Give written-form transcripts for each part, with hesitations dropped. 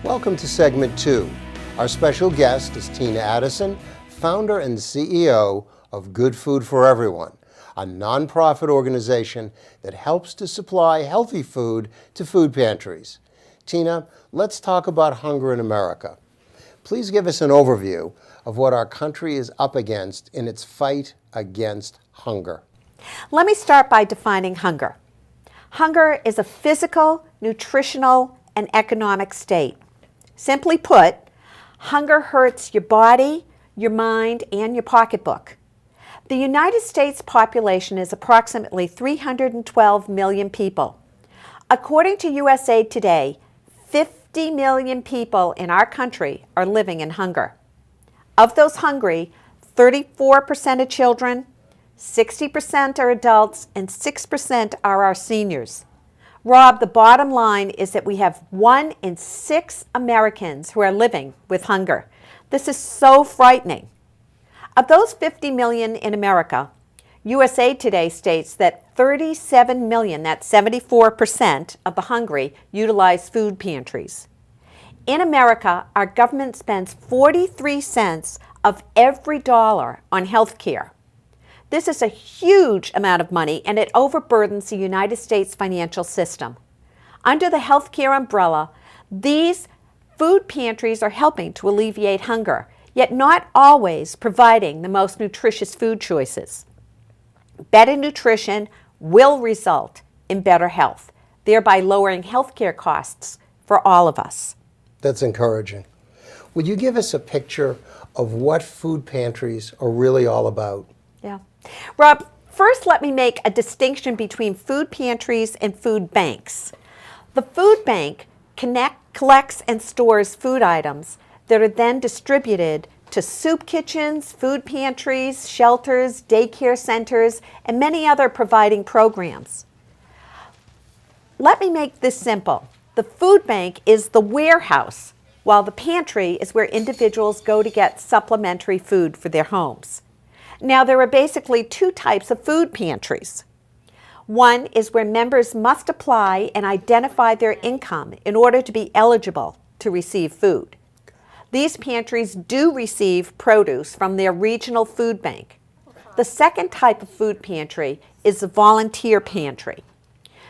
Welcome to segment 2. Our special guest is Tina Addison, founder and CEO of Good Food for Everyone, a nonprofit organization that helps to supply healthy food to food pantries. Tina, let's talk about hunger in America. Please give us an overview of what our country is up against in its fight against hunger. Let me start by defining hunger. Hunger is a physical, nutritional, and economic state. Simply put, hunger hurts your body, your mind, and your pocketbook. The United States population is approximately 312 million people. According to USAID Today, 50 million people in our country are living in hunger. Of those hungry, 34% are children, 60% are adults, and 6% are our seniors. Rob, the bottom line is that we have 1 in 6 Americans who are living with hunger. This is so frightening. Of those 50 million in America, USAID Today states that 37 million, that's 74% of the hungry, utilize food pantries. In America, our government spends 43 cents of every dollar on health care. This is a huge amount of money, and it overburdens the United States financial system. Under the health care umbrella, these food pantries are helping to alleviate hunger, yet not always providing the most nutritious food choices. Better nutrition will result in better health, thereby lowering health care costs for all of us. That's encouraging. Would you give us a picture of what food pantries are really all about? Yeah. Rob, first let me make a distinction between food pantries and food banks. The food bank collects and stores food items that are then distributed to soup kitchens, food pantries, shelters, daycare centers, and many other providing programs. Let me make this simple. The food bank is the warehouse, while the pantry is where individuals go to get supplementary food for their homes. Now, there are basically 2 types of food pantries. One is where members must apply and identify their income in order to be eligible to receive food. These pantries do receive produce from their regional food bank. The second type of food pantry is the volunteer pantry.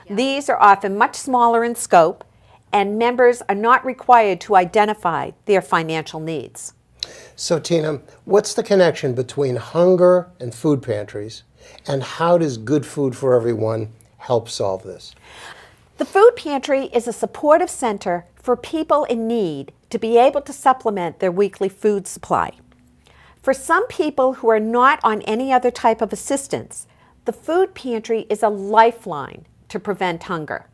These are often much smaller in scope, and members are not required to identify their financial needs. So Tina, what's the connection between hunger and food pantries, and how does Good Food for Everyone help solve this? The food pantry is a supportive center for people in need to be able to supplement their weekly food supply. For some people who are not on any other type of assistance, the food pantry is a lifeline to prevent hunger.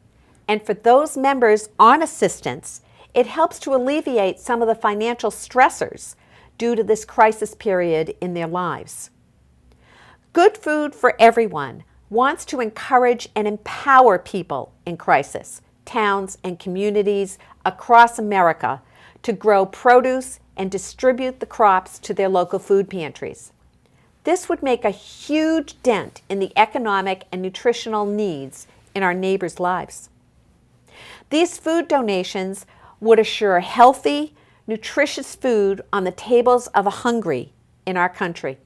And for those members on assistance, it helps to alleviate some of the financial stressors due to this crisis period in their lives. Good Food for Everyone wants to encourage and empower people in crisis, towns and communities across America to grow produce and distribute the crops to their local food pantries. This would make a huge dent in the economic and nutritional needs in our neighbors' lives. These food donations would assure healthy, nutritious food on the tables of the hungry in our country.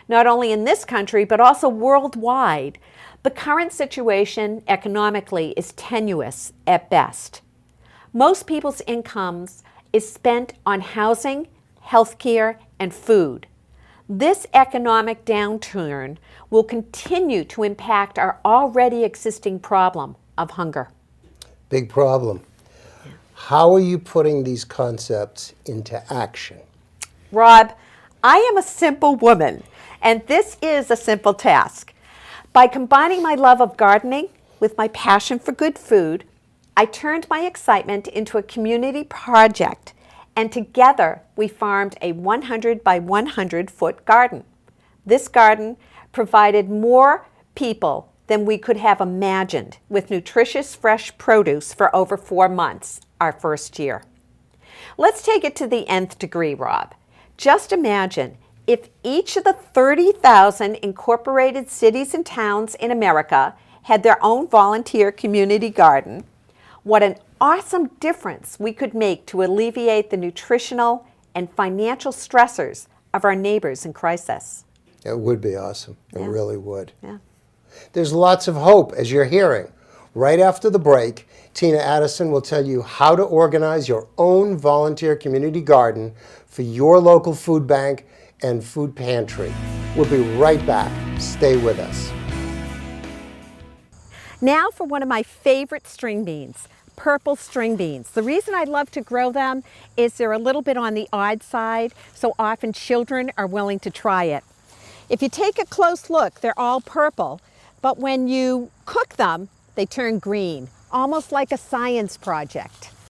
Not only in this country, but also worldwide, the current situation economically is tenuous at best. Most people's incomes is spent on housing, health care, and food. This economic downturn will continue to impact our already existing problem of hunger. Big problem. How are you putting these concepts into action? Rob, I am a simple woman, and this is a simple task. By combining my love of gardening with my passion for good food, I turned my excitement into a community project, and together we farmed a 100 by 100 foot garden. This garden provided more people than we could have imagined with nutritious fresh produce for over 4 months, our first year. Let's take it to the nth degree, Rob. Just imagine if each of the 30,000 incorporated cities and towns in America had their own volunteer community garden, what an awesome difference we could make to alleviate the nutritional and financial stressors of our neighbors in crisis. It would be awesome. It Yeah. really would. Yeah. There's lots of hope, as you're hearing. Right after the break, Tina Addison will tell you how to organize your own volunteer community garden for your local food bank and food pantry. We'll be right back. Stay with us. Now for one of my favorite string beans, purple string beans. The reason I love to grow them is they're a little bit on the odd side, so often children are willing to try it. If you take a close look, they're all purple, but when you cook them, they turn green, almost like a science project.